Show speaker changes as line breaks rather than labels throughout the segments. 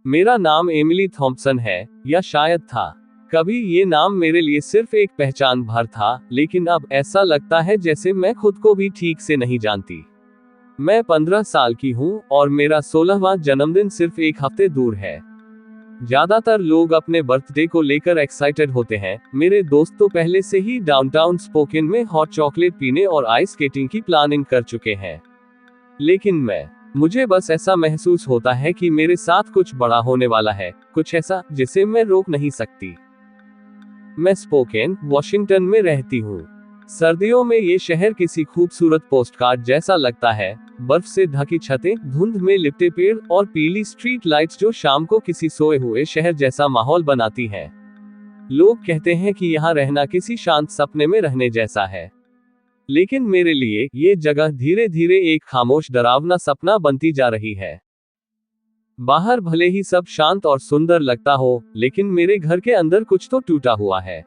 मेरा नाम Emily Thompson है, या शायद था। कभी ये नाम मेरे लिए सिर्फ एक पहचान भर था, लेकिन अब ऐसा लगता है जैसे मैं खुद को भी ठीक से नहीं जानती। मैं 15 साल की हूँ और मेरा 16वां जन्मदिन सिर्फ एक हफ्ते दूर है। ज्यादातर लोग अपने बर्थडे को लेकर एक्साइटेड होते हैं। मेरे दोस्त तो पहले से ही डाउनटाउन स्पोकेन में हॉट चॉकलेट पीने और आइस स्केटिंग की प्लानिंग कर चुके हैं। लेकिन मुझे बस ऐसा महसूस होता है कि मेरे साथ कुछ बड़ा होने वाला है, कुछ ऐसा जिसे मैं रोक नहीं सकती। मैं स्पोकेन, वॉशिंगटन में रहती हूँ। सर्दियों में ये शहर किसी खूबसूरत पोस्टकार्ड जैसा लगता है। बर्फ से ढकी छतें, धुंध में लिपटे पेड़ और पीली स्ट्रीट लाइट्स जो शाम को किसी सोए हुए शहर जैसा माहौल बनाती हैं। लोग कहते हैं कि यहाँ रहना किसी शांत सपने में रहने जैसा है, लेकिन मेरे लिए ये जगह धीरे धीरे एक खामोश डरावना सपना बनती जा रही है। बाहर भले ही सब शांत और सुंदर लगता हो, लेकिन मेरे घर के अंदर कुछ तो टूटा हुआ है।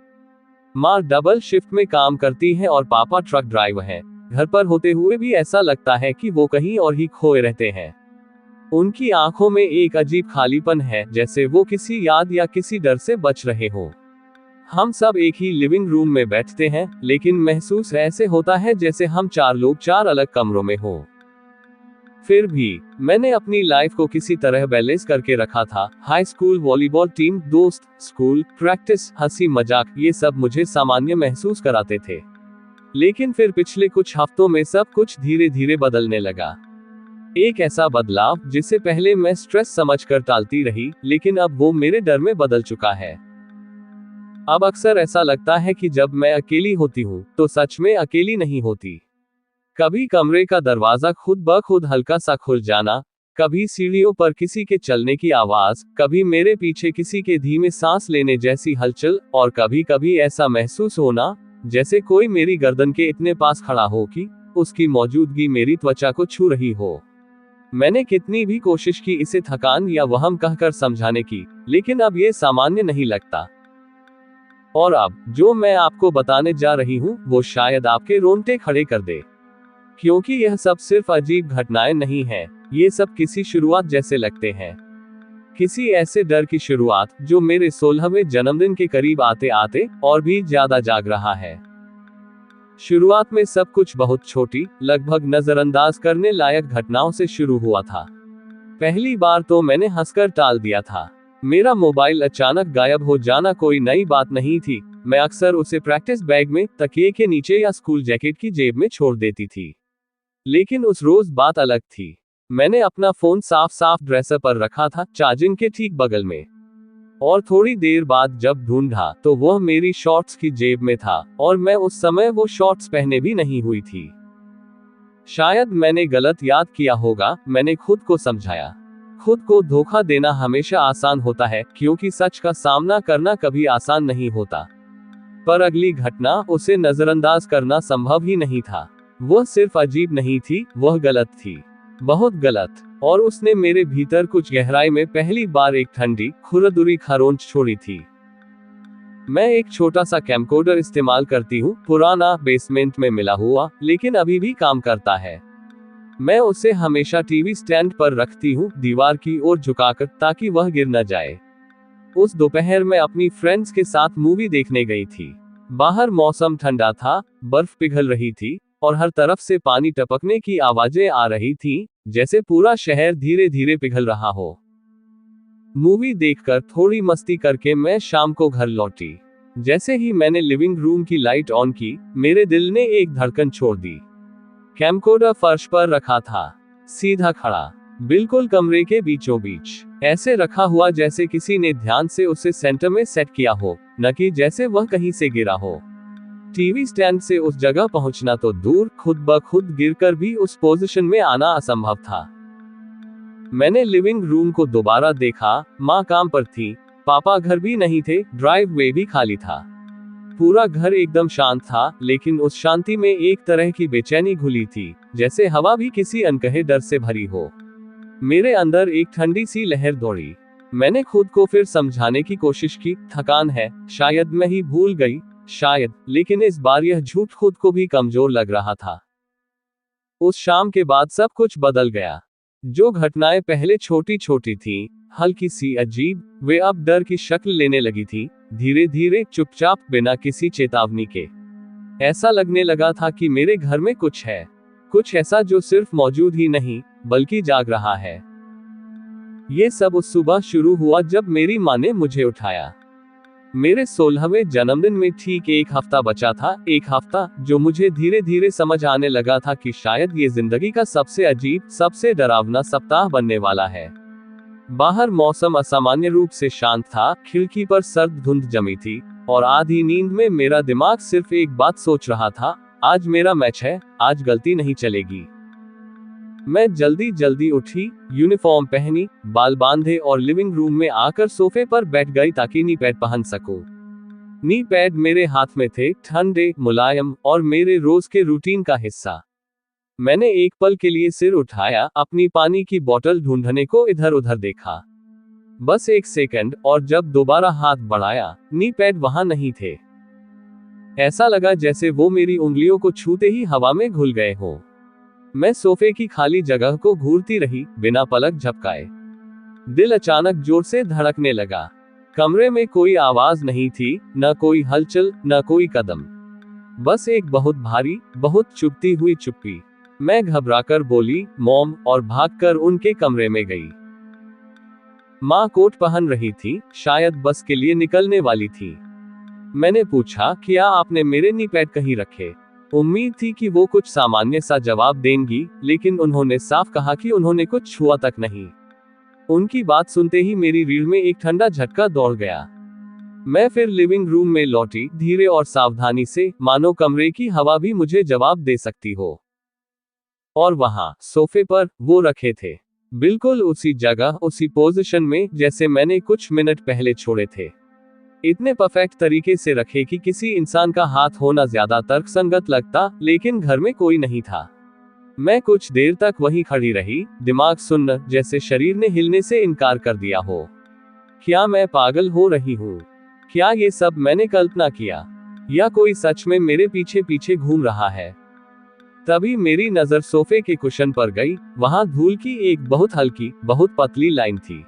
माँ डबल शिफ्ट में काम करती है और पापा ट्रक ड्राइवर हैं। घर पर होते हुए भी ऐसा लगता है कि वो कहीं और ही खोए रहते हैं। उनकी आंखों में एक अजीब खालीपन है, जैसे वो किसी याद या किसी डर से बच रहे हो। हम सब एक ही लिविंग रूम में बैठते हैं, लेकिन महसूस ऐसे होता है जैसे हम 4 लोग 4 अलग कमरों में हों। फिर भी मैंने अपनी लाइफ को किसी तरह बैलेंस करके रखा था। हाई स्कूल वॉलीबॉल टीम, दोस्त, स्कूल, प्रैक्टिस, हंसी मजाक, ये सब मुझे सामान्य महसूस कराते थे। लेकिन फिर पिछले कुछ हफ्तों में सब कुछ धीरे धीरे बदलने लगा। एक ऐसा बदलाव जिसे पहले मैं स्ट्रेस समझकर टालती रही, लेकिन अब वो मेरे डर में बदल चुका है। अब अक्सर ऐसा लगता है कि जब मैं अकेली होती हूँ, तो सच में अकेली नहीं होती। कभी कमरे का दरवाजा खुद ब खुद हल्का सा खुल जाना, कभी सीढ़ियों पर किसी के चलने की आवाज, कभी मेरे पीछे किसी के धीमे सांस लेने जैसी हलचल, और कभी कभी ऐसा महसूस होना जैसे कोई मेरी गर्दन के इतने पास खड़ा हो कि उसकी मौजूदगी मेरी त्वचा को छू रही हो। मैंने कितनी भी कोशिश की इसे थकान या वहम कहकर समझाने की, लेकिन अब ये सामान्य नहीं लगता। और अब जो मैं आपको बताने जा रही हूँ, वो शायद आपके रोंगटे खड़े कर दे। क्योंकि यह सब सिर्फ अजीब घटनाएं नहीं हैं, ये सब किसी शुरुआत जैसे लगते हैं। किसी ऐसे डर की शुरुआत जो मेरे 16वें जन्मदिन के करीब आते आते और भी ज्यादा जाग रहा है। शुरुआत में सब कुछ बहुत छोटी, लगभग नजरअंदाज करने लायक घटनाओं से शुरू हुआ था। पहली बार तो मैंने हंसकर टाल दिया था। मेरा मोबाइल अचानक गायब हो जाना कोई नई बात नहीं थी। मैं अक्सर उसे प्रैक्टिस बैग में, तकिए के नीचे या स्कूल जैकेट की जेब में छोड़ देती थी। लेकिन उस रोज बात अलग थी। मैंने अपना फोन साफ साफ ड्रेसर पर रखा था, चार्जिंग के ठीक बगल में। और थोड़ी देर बाद जब ढूंढा तो वह मेरी शॉर्ट्स की जेब में था, और मैं उस समय वो शॉर्ट्स पहने भी नहीं हुई थी। शायद मैंने गलत याद किया होगा, मैंने खुद को समझाया। खुद को धोखा देना हमेशा आसान होता है, क्योंकि सच का सामना करना कभी आसान नहीं होता। पर अगली घटना, उसे नजरअंदाज करना संभव ही नहीं था। वह सिर्फ अजीब नहीं थी, वह गलत थी, बहुत गलत। और उसने मेरे भीतर कुछ गहराई में पहली बार एक ठंडी, खुरदुरी खरोंच छोड़ी थी। मैं एक छोटा सा कैमकोर्डर इस्तेमाल करती हूँ, पुराना, बेसमेंट में मिला हुआ, लेकिन अभी भी काम करता है। मैं उसे हमेशा टीवी स्टैंड पर रखती हूँ, दीवार की ओर झुकाकर, ताकि वह गिर न जाए। उस दोपहर में अपनी फ्रेंड्स के साथ मूवी देखने गई थी। बाहर मौसम ठंडा था, बर्फ पिघल रही थी, और हर तरफ से पानी टपकने की आवाजें आ रही थीं, जैसे पूरा शहर धीरे धीरे पिघल रहा हो। मूवी देखकर, थोड़ी मस्ती करके मैं शाम को घर लौटी। जैसे ही मैंने लिविंग रूम की लाइट ऑन की, मेरे दिल ने एक धड़कन छोड़ दी। कैमकोर्डर फर्श पर रखा था, सीधा खड़ा, बिल्कुल कमरे के बीचों बीच, ऐसे रखा हुआ जैसे किसी ने ध्यान से उसे सेंटर में सेट किया हो, न कि जैसे वह कहीं से गिरा हो। टीवी स्टैंड से उस जगह पहुंचना तो दूर, खुद ब खुद गिरकर भी उस पोजीशन में आना असंभव था। मैंने लिविंग रूम को दोबारा देखा। माँ काम पर थी, पापा घर भी नहीं थे, ड्राइववे भी खाली था। पूरा घर एकदम शांत था, लेकिन उस शांति में एक तरह की बेचैनी घुली थी, जैसे हवा भी किसी अनकहे डर से भरी हो। मेरे अंदर एक ठंडी सी लहर दौड़ी। मैंने खुद को फिर समझाने की कोशिश की, थकान है, शायद मैं ही भूल गई, शायद। लेकिन इस बार यह झूठ खुद को भी कमजोर लग रहा था। उस शाम के बाद सब कुछ बदल गया। जो घटनाएं पहले छोटी छोटी थीं, हल्की सी अजीब, वे अब डर की शक्ल लेने लगी थी, धीरे धीरे, चुपचाप, बिना किसी चेतावनी के। ऐसा लगने लगा था कि मेरे घर में कुछ है, कुछ ऐसा जो सिर्फ मौजूद ही नहीं, बल्कि जाग रहा है। ये सब उस सुबह शुरू हुआ जब मेरी माँ ने मुझे उठाया। मेरे 16वें जन्मदिन में ठीक एक हफ्ता बचा था, एक हफ्ता जो मुझे धीरे धीरे समझ आने लगा था कि शायद ये जिंदगी का सबसे अजीब, सबसे डरावना सप्ताह बनने वाला है। बाहर मौसम असामान्य रूप से शांत था, खिड़की पर सर्द धुंध जमी थी, और आधी नींद में मेरा दिमाग सिर्फ एक बात सोच रहा था, आज मेरा मैच है, आज गलती नहीं चलेगी। मैं जल्दी जल्दी उठी, यूनिफॉर्म पहनी, बाल बांधे और लिविंग रूम में आकर सोफे पर बैठ गई ताकि नी पैड पहन सकूं। नी पैड मेरे हाथ में थे, ठंडे, मुलायम और मेरे रोज के रूटीन का हिस्सा। मैंने एक पल के लिए सिर उठाया, अपनी पानी की बोतल ढूंढने को इधर उधर देखा। बस एक सेकंड, और जब दोबारा हाथ बढ़ाया, नी पैड वहां नहीं थे। ऐसा लगा जैसे वो मेरी उंगलियों को छूते ही हवा में घुल गए हो। मैं सोफे की खाली जगह को घूरती रही, बिना पलक झपकाए। दिल अचानक जोर से धड़कने लगा। कमरे में कोई आवाज नहीं थी, न कोई हलचल, न कोई कदम। बस एक बहुत भारी, बहुत चुभती हुई चुप्पी। मैं घबराकर बोली, मॉम, और भागकर उनके कमरे में गई। माँ कोट पहन रही थी, शायद बस के लिए निकलने वाली थी। मैंने पूछा, क्या आपने मेरे नी पैड कहीं रखे? उम्मीद थी कि वो कुछ सामान्य सा जवाब देंगी, लेकिन उन्होंने साफ कहा कि उन्होंने कुछ छुआ तक नहीं। उनकी बात सुनते ही मेरी रीढ़ में एक ठंडा झटका दौड़ गया। मैं फिर लिविंग रूम में लौटी, धीरे और सावधानी से, मानो कमरे की हवा भी मुझे जवाब दे सकती हो। और वहां, सोफे पर, वो रखे थे। बिल्कुल उसी जगह, उसी पोजीशन में, जैसे मैंने कुछ मिनट पहले छोड़े थे। इतने परफेक्ट तरीके से रखे कि किसी इंसान का हाथ होना ज्यादा तर्कसंगत लगता, लेकिन घर में कोई नहीं था। मैं कुछ देर तक वहीं खड़ी रही, दिमाग सुन्न, जैसे शरीर ने हिलने से इनकार कर दिया हो। क्या मैं पागल हो रही हूँ? क्या ये सब मैंने कल्पना किया, या कोई सच में मेरे पीछे पीछे घूम रहा है? तभी मेरी नजर सोफे के कुशन पर गई। वहां धूल की एक बहुत हल्की, बहुत पतली लाइन थी।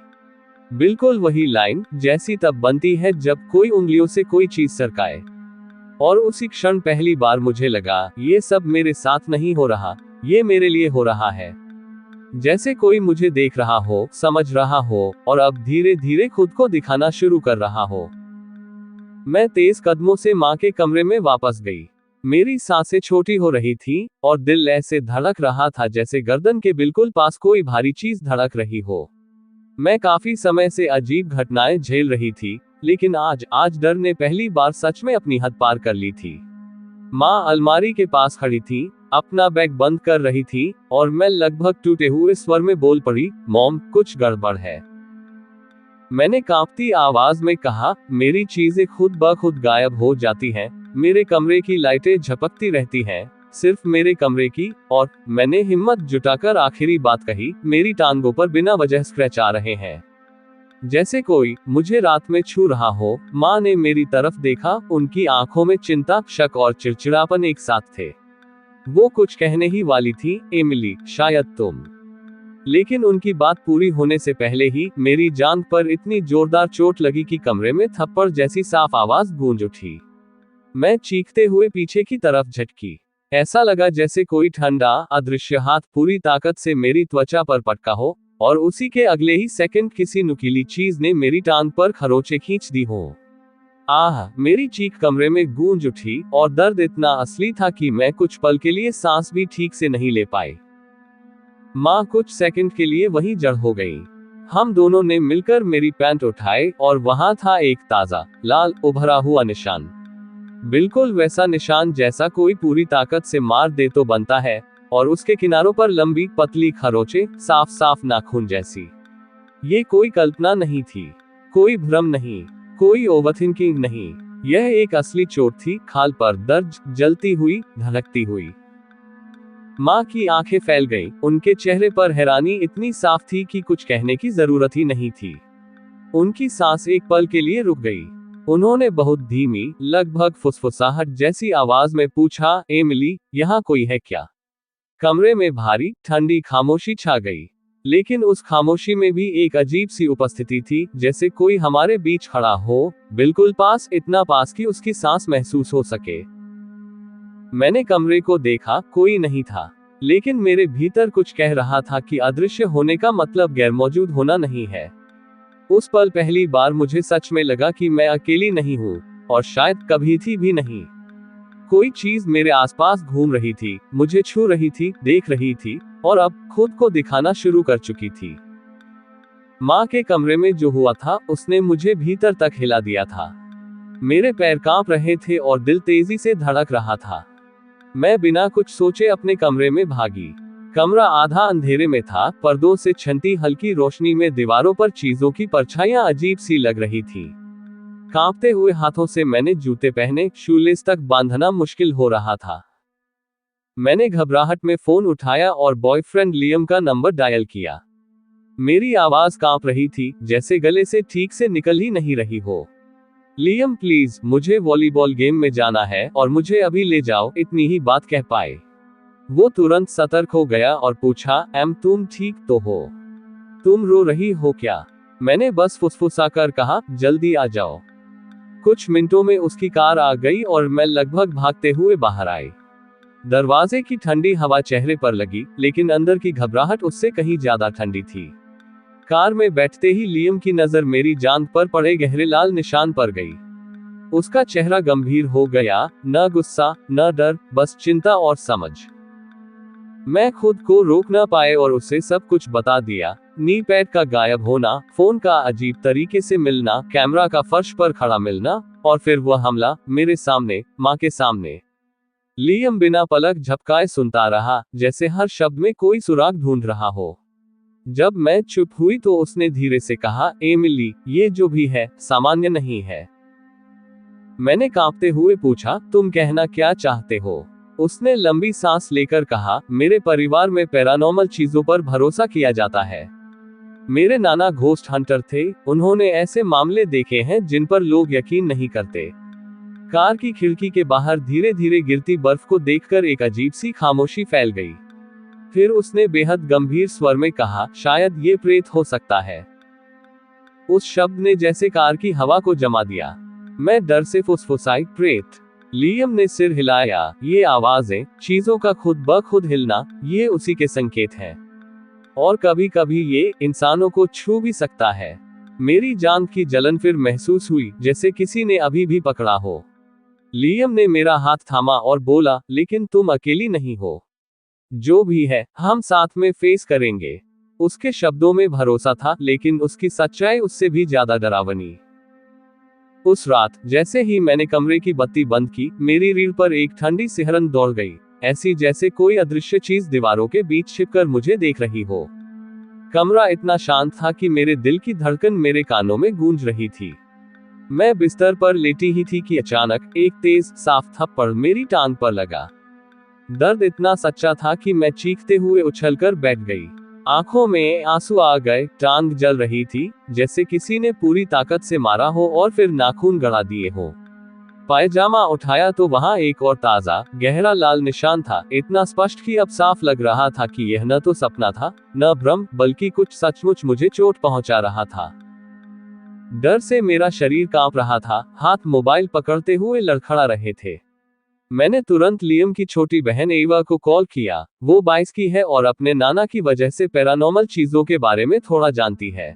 बिल्कुल वही लाइन जैसी तब बनती है जब कोई उंगलियों से कोई चीज सरकाए। और उसी क्षण पहली बार मुझे लगा, ये सब मेरे साथ नहीं हो रहा, ये मेरे लिए हो रहा है। जैसे कोई मुझे देख रहा हो, समझ रहा हो, और अब धीरे धीरे खुद को दिखाना शुरू कर रहा हो। मैं तेज कदमों से माँ के कमरे में वापस गई। मेरी सांसें छोटी हो रही थी, और दिल ऐसे धड़क रहा था जैसे गर्दन के बिल्कुल पास कोई भारी चीज धड़क रही हो। मैं काफी समय से अजीब घटनाएं झेल रही थी, लेकिन आज डर ने पहली बार सच में अपनी हद पार कर ली थी। माँ अलमारी के पास खड़ी थी, अपना बैग बंद कर रही थी, और मैं लगभग टूटे हुए स्वर में बोल पड़ी, मॉम, कुछ गड़बड़ है। मैंने कांपती आवाज में कहा, मेरी चीजें खुद ब खुद गायब हो जाती हैं, मेरे कमरे की लाइटें झपकती रहती हैं, सिर्फ मेरे कमरे की, और मैंने हिम्मत जुटाकर आखिरी बात कही, मेरी टांगों पर बिना वजह स्क्रैच आ रहे हैं, जैसे कोई मुझे रात में छू रहा हो। माँ ने मेरी तरफ देखा, उनकी आंखों में चिंता, शक और चिड़चिड़ापन एक साथ थे। वो कुछ कहने ही वाली थी, एमिली, शायद तुम। लेकिन उनकी बात पूरी होने से पहले ही मेरी जांघ पर इतनी जोरदार चोट लगी कि कमरे में थप्पड़ जैसी साफ आवाज गूंज उठी। मैं चीखते हुए पीछे की तरफ झटकी। ऐसा लगा जैसे कोई ठंडा, अदृश्य हाथ पूरी ताकत से मेरी त्वचा पर पटका हो, और उसी के अगले ही सेकंड किसी नुकीली चीज ने मेरी टांग पर खरोंचे खींच दी हो। आह! मेरी चीख कमरे में गूंज उठी, और दर्द इतना असली था कि मैं कुछ पल के लिए सांस भी ठीक से नहीं ले पाई। माँ कुछ सेकंड के लिए वहीं जड़ हो गई। हम दोनों ने मिलकर मेरी पैंट उठाई, और वहां था एक ताजा, लाल, उभरा हुआ निशान। बिल्कुल वैसा निशान जैसा कोई पूरी ताकत से मार दे तो बनता है, और उसके किनारों पर लंबी, पतली खरोंचे, साफ साफ नाखून जैसी। ये कोई कल्पना नहीं थी, कोई भ्रम नहीं, कोई ओवरथिंकिंग नहीं। यह एक असली चोट थी, खाल पर दर्द, जलती हुई, धड़कती हुई। माँ की आंखें फैल गईं, उनके चेहरे पर हैरानी इतनी साफ थी कि कुछ कहने की जरूरत ही नहीं थी। उनकी सांस एक पल के लिए रुक गई। उन्होंने बहुत धीमी, लगभग फुसफुसाहट जैसी आवाज में पूछा, एमिली, यहाँ कोई है क्या? कमरे में भारी, ठंडी खामोशी छा गई। लेकिन उस खामोशी में भी एक अजीब सी उपस्थिति थी, जैसे कोई हमारे बीच खड़ा हो, बिल्कुल पास, इतना पास कि उसकी सांस महसूस हो सके। मैंने कमरे को देखा, कोई नहीं था, लेकिन मेरे भीतर कुछ कह रहा था कि अदृश्य होने का मतलब गैरमौजूद होना नहीं है। उस पल पहली बार मुझे सच में लगा कि मैं अकेली नहीं हूँ, और शायद कभी थी भी नहीं। कोई चीज मेरे आसपास घूम रही थी, मुझे छू रही थी, देख रही थी, और अब खुद को दिखाना शुरू कर चुकी थी। माँ के कमरे में जो हुआ था, उसने मुझे भीतर तक हिला दिया था। मेरे पैर कांप रहे थे और दिल तेजी से धड़क रहा था। मैं बिना कुछ सोचे अपने कमरे में भागी। कमरा आधा अंधेरे में था, पर्दों से छनती हल्की रोशनी में दीवारों पर चीजों की परछाइयां अजीब सी लग रही थी। कांपते हुए हाथों से मैंने जूते पहने, शूलेस तक बांधना मुश्किल हो रहा था। मैंने घबराहट में फोन उठाया और बॉयफ्रेंड लियम का नंबर डायल किया। मेरी आवाज कांप रही थी, जैसे गले से ठीक से निकल ही नहीं रही हो। लियम प्लीज, मुझे वॉलीबॉल गेम में जाना है और मुझे अभी ले जाओ, इतनी ही बात कह पाए। वो तुरंत सतर्क हो गया और पूछा, तुम ठीक तो हो? तुम रो रही हो क्या? मैंने बस फुसफुसाकर कहा, जल्दी आ जाओ। कुछ मिनटों में उसकी कार आ गई और मैं लगभग भागते हुए बाहर आई। दरवाजे की ठंडी हवा चेहरे पर लगी, लेकिन अंदर की घबराहट उससे कहीं ज्यादा ठंडी थी। कार में बैठते ही लियम की नजर मेरी जांघ पर पड़े गहरे लाल निशान पर गई। उसका चेहरा गंभीर हो गया, न गुस्सा, न डर, बस चिंता और समझ। मैं खुद को रोक न पाए और उसे सब कुछ बता दिया। नी पैड का गायब होना, फोन का अजीब तरीके से मिलना, कैमरा का फर्श पर खड़ा मिलना, और फिर वह हमला, मेरे सामने, माँ के सामने। लियम बिना पलक झपकाए सुनता रहा, जैसे हर शब्द में कोई सुराग ढूंढ रहा हो। जब मैं चुप हुई तो उसने धीरे से कहा, एमिली, ये जो भी है, सामान्य नहीं है। मैंने कांपते हुए पूछा, तुम कहना क्या चाहते हो? उसने लंबी सांस लेकर कहा, मेरे परिवार में पैरानॉर्मल चीजों पर भरोसा किया जाता है। मेरे नाना घोस्ट हंटर थे, उन्होंने ऐसे मामले देखे हैं जिन पर लोग यकीन नहीं करते। कार की खिड़की के बाहर धीरे धीरे गिरती बर्फ को देखकर एक अजीब सी खामोशी फैल गई। फिर उसने बेहद गंभीर स्वर में कहा, शायद ये प्रेत हो सकता है। उस शब्द ने जैसे कार की हवा को जमा दिया। मैं डर से फुसफुसाई, प्रेत। लियम ने सिर हिलाया, ये आवाजें, चीजों का खुद ब खुद हिलना, ये उसी के संकेत हैं। और कभी कभी ये इंसानों को छू भी सकता है। मेरी जांघ की जलन फिर महसूस हुई, जैसे किसी ने अभी भी पकड़ा हो। लियम ने मेरा हाथ थामा और बोला, लेकिन तुम अकेली नहीं हो। जो भी है, हम साथ में फेस करेंगे। उसके शब्दों में भरोसा था, लेकिन उसकी सच्चाई उससे भी ज्यादा डरावनी। उस रात, जैसे ही मैंने कमरे की बत्ती बंद की, मेरी रीढ़ पर एक ठंडी सिहरन दौड़ गई, ऐसी जैसे कोई अदृश्य चीज दीवारों के बीच छिपकर मुझे देख रही हो। कमरा इतना शांत था कि मेरे दिल की धड़कन मेरे कानों में गूंज रही थी। मैं बिस्तर पर लेटी ही थी कि अचानक एक तेज, साफ थप्पड़ मेरी टांग पर लगा। दर्द इतना सच्चा था कि मैं चीखते हुए उछलकर बैठ गई। आंखों में आंसू आ गए, टांग जल रही थी, जैसे किसी ने पूरी ताकत से मारा हो और फिर नाखून गड़ा दिए हो। पायजामा उठाया तो वहां एक और ताजा, गहरा लाल निशान था, इतना स्पष्ट कि अब साफ लग रहा था कि यह न तो सपना था, न भ्रम, बल्कि कुछ सचमुच मुझे चोट पहुंचा रहा था। डर से मेरा शरीर कांप रहा था, हाथ मोबाइल पकड़ते हुए लड़खड़ा रहे थे। मैंने तुरंत लियम की छोटी बहन एवा को कॉल किया। वो 22 की है और अपने नाना की वजह से पैरानॉर्मल चीजों के बारे में थोड़ा जानती है।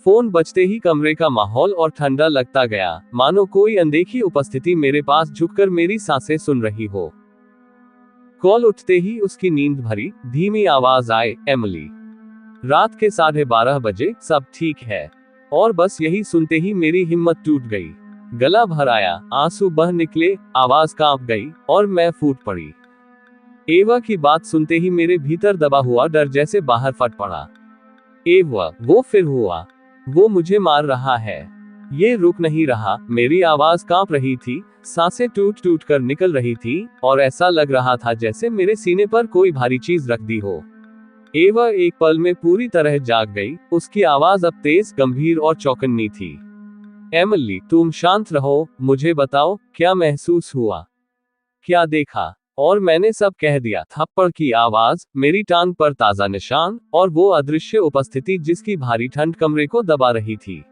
फोन बजते ही कमरे का माहौल और ठंडा लगता गया, मानो कोई अनदेखी उपस्थिति मेरे पास झुककर मेरी सांसें सुन रही हो। कॉल उठते ही उसकी नींद भरी, धीमी आवाज आए, एमिली, रात के 12:30 बजे, सब ठीक है। और बस यही सुनते ही मेरी हिम्मत टूट गई। गला भर आया, आंसू बह निकले, आवाज कांप गई, और मैं फूट पड़ी। एवा की बात सुनते ही मेरे भीतर दबा हुआ डर जैसे बाहर फट पड़ा। एवा, वो फिर हुआ। वो मुझे मार रहा है। ये रुक नहीं रहा, मेरी आवाज कांप रही थी, सांसें टूट टूट कर निकल रही थी, और ऐसा लग रहा था जैसे मेरे सीने पर कोई भारी चीज रख दी हो। एवा एक पल में पूरी तरह जाग गई, उसकी आवाज अब तेज, गंभीर और चौकन्नी थी। एमिली, तुम शांत रहो, मुझे बताओ, क्या महसूस हुआ? क्या देखा? और मैंने सब कह दिया। थप्पड़ की आवाज, मेरी टांग पर ताजा निशान, और वो अदृश्य उपस्थिति जिसकी भारी ठंड कमरे को दबा रही थी।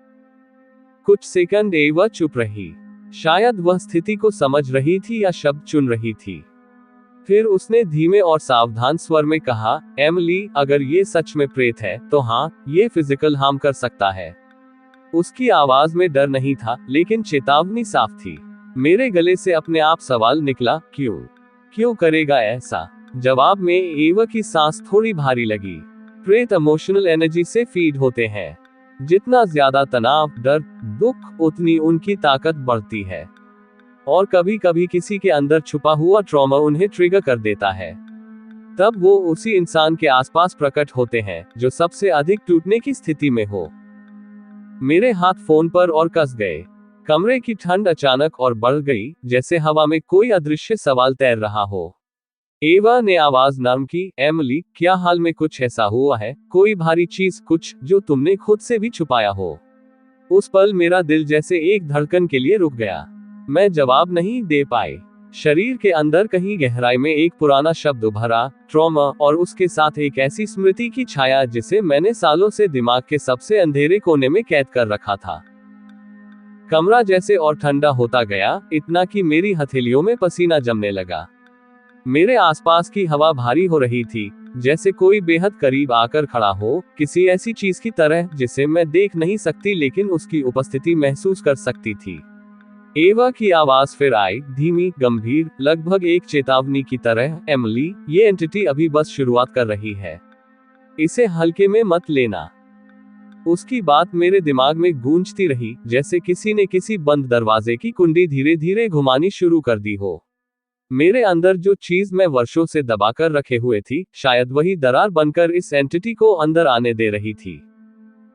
कुछ सेकंड एवा चुप रही। शायद वह स्थिति को समझ रही थी या शब्द चुन रही थी। फिर उसने धीमे और सावधान स्वर में कहा, एमिली, अगर ये सच में प्रेत है तो हाँ, ये फिजिकल हार्म कर सकता है। उसकी आवाज में डर नहीं था, लेकिन चेतावनी साफ थी। मेरे गले से अपने आप सवाल निकला, क्यों? क्यों करेगा ऐसा? जवाब में एवा की सांस थोड़ी भारी लगी। प्रेत इमोशनल एनर्जी से फीड होते हैं। जितना ज्यादा तनाव, डर, दुख, उतनी उनकी ताकत बढ़ती है। और कभी कभी किसी के अंदर छुपा हुआ ट्रॉमा उन्हें ट्रिगर कर देता है। तब वो उसी इंसान के आसपास प्रकट होते हैं जो सबसे अधिक टूटने की स्थिति में हो। मेरे हाथ फोन पर और कस गए। कमरे की ठंड अचानक और बढ़ गई, जैसे हवा में कोई अदृश्य सवाल तैर रहा हो। एवा ने आवाज नरम की, एमिली, क्या हाल में कुछ ऐसा हुआ है, कोई भारी चीज, कुछ जो तुमने खुद से भी छुपाया हो? उस पल मेरा दिल जैसे एक धड़कन के लिए रुक गया। मैं जवाब नहीं दे पाई। शरीर के अंदर कहीं गहराई में एक पुराना शब्द उभरा, ट्रॉमा, और उसके साथ एक ऐसी स्मृति की छाया जिसे मैंने सालों से दिमाग के सबसे अंधेरे कोने में कैद कर रखा था। कमरा जैसे और ठंडा होता गया, इतना कि मेरी हथेलियों में पसीना जमने लगा। मेरे आसपास की हवा भारी हो रही थी, जैसे कोई बेहद करीब आकर खड़ा हो, किसी ऐसी चीज की तरह जिसे मैं देख नहीं सकती लेकिन उसकी उपस्थिति महसूस कर सकती थी। एवा की आवाज फिर आई, धीमी, गंभीर, लगभग एक चेतावनी की तरह, एमिली, ये एंटिटी अभी बस शुरुआत कर रही है। इसे हल्के में मत लेना। उसकी बात मेरे दिमाग में गूंजती रही, जैसे किसी ने किसी बंद दरवाजे की कुंडी धीरे धीरे घुमानी शुरू कर दी हो। मेरे अंदर जो चीज मैं वर्षों से दबाकर रखे हुए थी, शायद वही दरार बनकर इस एंटिटी को अंदर आने दे रही थी।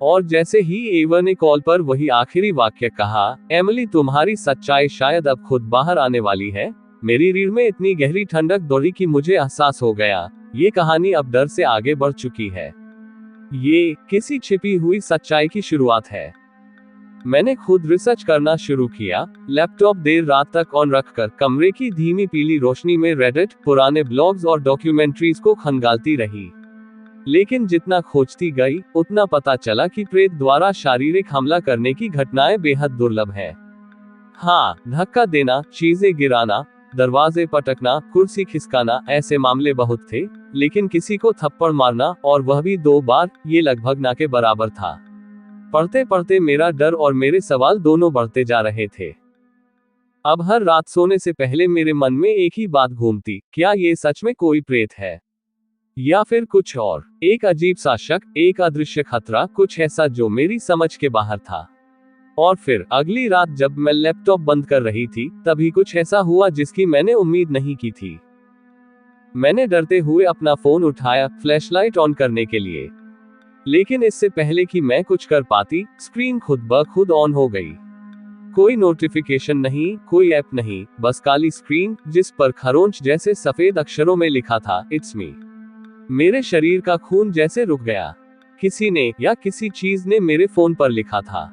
और जैसे ही एवा ने कॉल पर वही आखिरी वाक्य कहा, एमिली, तुम्हारी सच्चाई शायद अब खुद बाहर आने वाली है, मेरी रीढ़ में इतनी गहरी ठंडक दौड़ी कि मुझे एहसास हो गया, ये कहानी अब डर से आगे बढ़ चुकी है। ये किसी छिपी हुई सच्चाई की शुरुआत है। मैंने खुद रिसर्च करना शुरू किया, लैपटॉप देर रात तक ऑन रखकर कमरे की धीमी पीली रोशनी में रेडिट, पुराने ब्लॉग्स और डॉक्यूमेंट्रीज को खंगालती रही। लेकिन जितना खोजती गई, उतना पता चला कि प्रेत द्वारा शारीरिक हमला करने की घटनाएं बेहद दुर्लभ हैं। हाँ, धक्का देना, चीजें गिराना, दरवाजे पटकना, कुर्सी खिसकाना, ऐसे मामले बहुत थे, लेकिन किसी को थप्पड़ मारना, और वह भी 2 बार, ये लगभग ना के बराबर था। पढ़ते पढ़ते मेरा डर और मेरे सवाल दोनों बढ़ते जा रहे थे। अब हर रात सोने से पहले मेरे मन में एक ही बात घूमती, क्या ये सच में कोई प्रेत है, या फिर कुछ और? एक अजीब सा शक, एक अदृश्य खतरा, कुछ ऐसा जो मेरी समझ के बाहर था। और फिर अगली रात जब मैं लैपटॉप बंद कर रही थी, तभी कुछ ऐसा हुआ जिसकी मैंने उम्मीद नहीं की थी। मैंने डरते हुए अपना फोन उठाया, फ्लैशलाइट ऑन करने के लिए। लेकिन इससे पहले कि मैं कुछ कर पाती, स्क्रीन खुद ब खुद ऑन हो गई। कोई नोटिफिकेशन नहीं, कोई ऐप नहीं, बस काली स्क्रीन, जिस पर खरोंच जैसे सफेद अक्षरों में लिखा था, इट्स मी। मेरे शरीर का खून जैसे रुक गया। किसी ने या किसी चीज ने मेरे फोन पर लिखा था।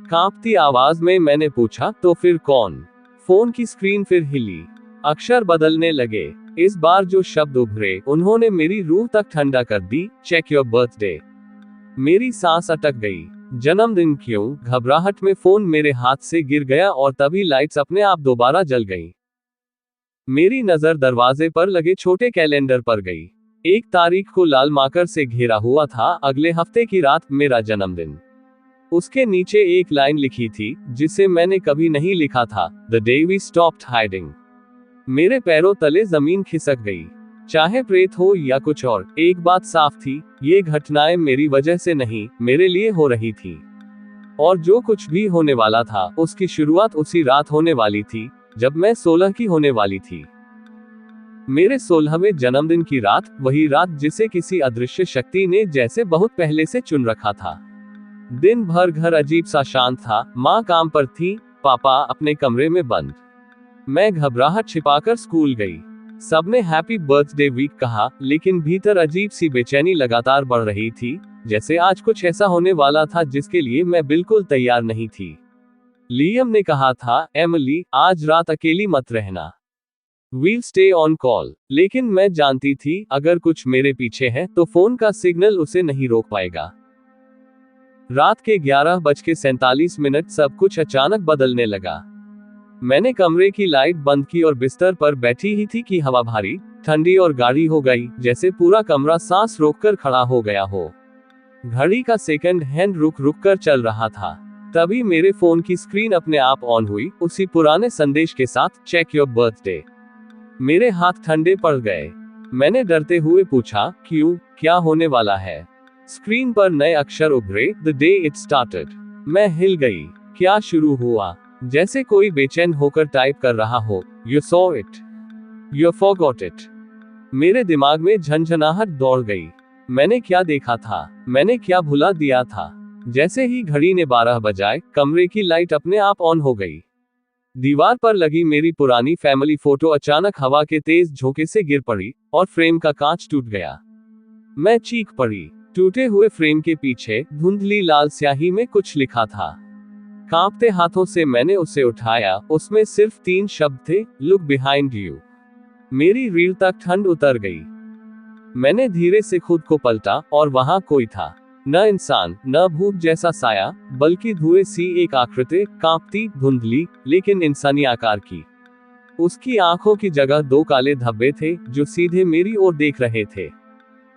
कांपती आवाज में मैंने पूछा, तो फिर कौन? फोन की स्क्रीन फिर हिली। अक्षर बदलने लगे। इस बार जो शब्द उभरे, उन्होंने मेरी रूह तक ठंडा कर दी, चेक योर बर्थडे। मेरी सांस अटक गई। जन्मदिन क्यों? घबराहट में फोन मेरे हाथ से गिर गया और तभी लाइट्स अपने आप दोबारा जल गई। मेरी नजर दरवाजे पर लगे छोटे कैलेंडर पर गई। एक तारीख को लाल मार्कर से घेरा हुआ था, अगले हफ्ते की रात, मेरा जन्मदिन। उसके नीचे एक लाइन लिखी थी, जिसे मैंने कभी नहीं लिखा था, the day we stopped hiding. मेरे पैरों तले जमीन खिसक गई। चाहे प्रेत हो या कुछ और, एक बात साफ थी, ये घटनाएं मेरी वजह से नहीं, मेरे लिए हो रही थी। और जो कुछ भी होने वाला था, उसकी शुरुआत उसी रात होने वाली थी, जब मैं 16 की होने वाली थी। मेरे 16वें जन्मदिन की रात, वही रात जिसे किसी अदृश्य शक्ति ने जैसे बहुत पहले से चुन रखा था। दिन भर घर अजीब सा शांत था, माँ काम पर थी, पापा अपने कमरे में बंद। मैं घबराहट छिपाकर स्कूल गई। सबने हैप्पी बर्थडे वीक कहा, लेकिन भीतर अजीब सी बेचैनी लगातार बढ़ रही थी, जैसे आज कुछ ऐसा होने वाला था जिसके लिए मैं बिल्कुल तैयार नहीं थी। लियम ने कहा था, एमिली, आज रात अकेली मत रहना। We'll stay on call. लेकिन मैं जानती थी अगर कुछ मेरे पीछे है तो फोन का सिग्नल उसे नहीं रोक पाएगा। रात के 11:47 सब कुछ अचानक बदलने लगा। मैंने कमरे की लाइट बंद की और बिस्तर पर बैठी ही थी कि हवा भारी, ठंडी और गाढ़ी हो गई, जैसे पूरा कमरा सांस रोककर खड़ा हो गया हो। घड़ी का सेकंड हैंड रुक रुक कर चल रहा था। तभी मेरे फोन की स्क्रीन अपने आप ऑन हुई, उसी पुराने संदेश के साथ, चेक योर बर्थडे। मेरे हाथ ठंडे पड़ गए। मैंने डरते हुए पूछा, क्यों, क्या होने वाला है? स्क्रीन पर नए अक्षर उभरे, द डे इट स्टार्टेड। मैं हिल गई। क्या शुरू हुआ? जैसे कोई बेचैन होकर टाइप कर रहा हो, you saw it, you forgot it. मेरे दिमाग में झंझनाहट दौड़ गई। मैंने क्या देखा था? मैंने क्या भुला दिया था? जैसे ही घड़ी ने 12 बजाए, कमरे की लाइट अपने आप ऑन हो गई। दीवार पर लगी मेरी पुरानी फैमिली फोटो अचानक हवा के तेज झोंके से गिर पड़ी और फ्रेम का कांच टूट गया। मैं चीख पड़ी। टूटे हुए फ्रेम के पीछे धुंधली लाल स्याही में कुछ लिखा था। कांपते हाथों से मैंने उसे उठाया। उसमें सिर्फ 3 शब्द थे, लुक बिहाइंड यू। मेरी रीढ़ तक ठंड उतर गई। मैंने धीरे से खुद को पलटा और वहां कोई था। न इंसान, न भूत जैसा साया, बल्कि धुएं सी एक आकृति, कांपती, धुंधली, लेकिन इंसानी आकार की। उसकी आंखों की जगह 2 काले धब्बे थे जो सीधे मेरी ओर देख रहे थे।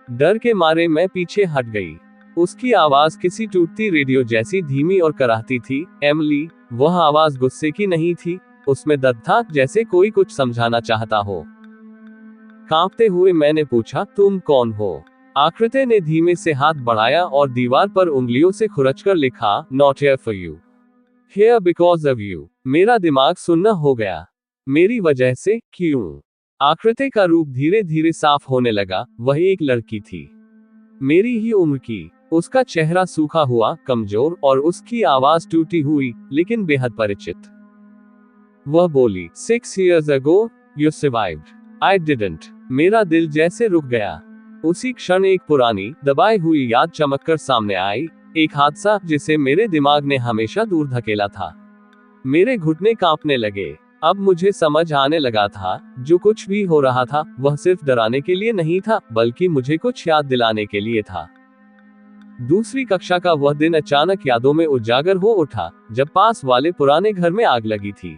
डर के मारे मैं पीछे हट गई। उसकी आवाज किसी टूटती रेडियो जैसी धीमी और कराहती थी, एमिली। वह आवाज गुस्से की नहीं थी, उसमें दर्द था, जैसे कोई कुछ समझाना चाहता हो। कांपते हुए मैंने पूछा, तुम कौन हो? आकृति ने धीमे से हाथ बढ़ाया और दीवार पर उंगलियों से खुरचकर लिखा, not here for you, here because of you. मेरा दिमाग सुन्न हो गया। मेरी वजह से? क्यों? आकृति का रूप धीरे धीरे साफ होने लगा। वह एक लड़की थी, मेरी ही उम्र की। उसका चेहरा सूखा हुआ, कमजोर, और उसकी आवाज टूटी हुई, लेकिन बेहद परिचित। वह बोली, 6 years ago, you survived. I didn't. मेरा दिल जैसे रुक गया। उसी क्षण एक पुरानी, दबाई हुई याद चमककर सामने आई, एक हादसा जिसे मेरे दिमाग ने हमेशा दूर धकेला था। मेरे घुटने कांपने लगे। अब मुझे समझ आने लगा था, जो कुछ भी हो रहा था, वह सिर्फ डराने के लिए नहीं था, बल्कि मुझे कुछ याद दिलाने के लिए था। दूसरी कक्षा का वह दिन अचानक यादों में उजागर हो उठा, जब पास वाले पुराने घर में आग लगी थी।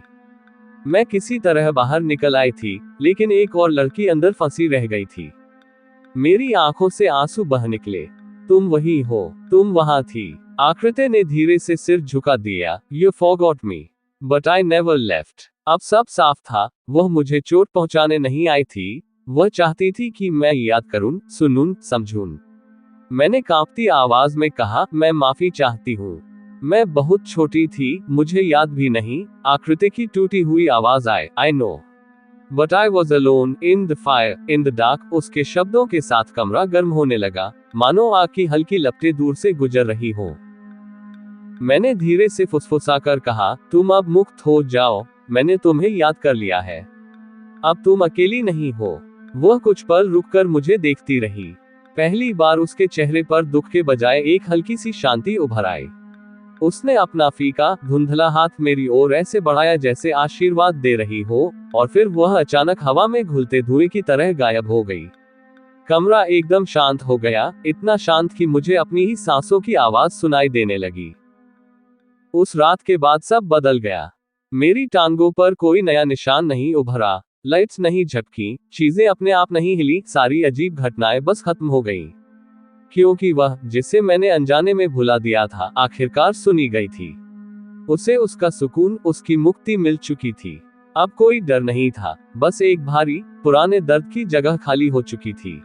मैं किसी तरह बाहर निकल आई थी, लेकिन एक और लड़की अंदर फंसी रह गई थी। मेरी आंखों से आंसू बह निकले। तुम वही हो, तुम वहां थी। आकृति ने धीरे से सिर झुका दिया, You forgot me, but I never left. अब सब साफ था। वह मुझे चोट पहुंचाने नहीं आई थी, वह चाहती थी कि मैं याद करूं, सुनूं, समझूं। मैंने कांपती आवाज में कहा, मैं माफी चाहती हूं। मैं बहुत छोटी थी, मुझे याद भी नहीं। आकृति की टूटी हुई आवाज आए, I know. But I was alone, in the fire, in the dark. उसके शब्दों के साथ कमरा गर्म होने लगा, मानो आग की हल्की लपटें दूर से गुजर रही हो। मैंने धीरे से फुसफुसाकर कहा, तुम अब मुक्त हो जाओ, मैंने तुम्हें याद कर लिया है। अब तुम अकेली नहीं हो। वह कुछ पल रुककर मुझे देखती रही। पहली बार उसके चेहरे पर दुख के बजाय एक हल्की सी शांति उभर आई। उसने अपना फीका, धुंधला हाथ मेरी ओर ऐसे बढ़ाया जैसे आशीर्वाद दे रही हो, और फिर वह अचानक हवा में घुलते धुएं की तरह गायब हो गई। कमरा एकदम शांत हो गया, इतना शांत कि मुझे अपनी ही सांसों की आवाज सुनाई देने लगी। उस रात के बाद सब बदल गया। मेरी टांगों पर कोई नया निशान नहीं उभरा, लाइट्स नहीं झपकी, चीजें अपने आप नहीं हिली, सारी अजीब घटनाएं बस खत्म हो गईं। क्योंकि वह, जिसे मैंने अनजाने में भुला दिया था, आखिरकार सुनी गई थी। उसे उसका सुकून, उसकी मुक्ति मिल चुकी थी। अब कोई डर नहीं था, बस एक भारी, पुराने दर्द की जगह खाली हो चुकी थी।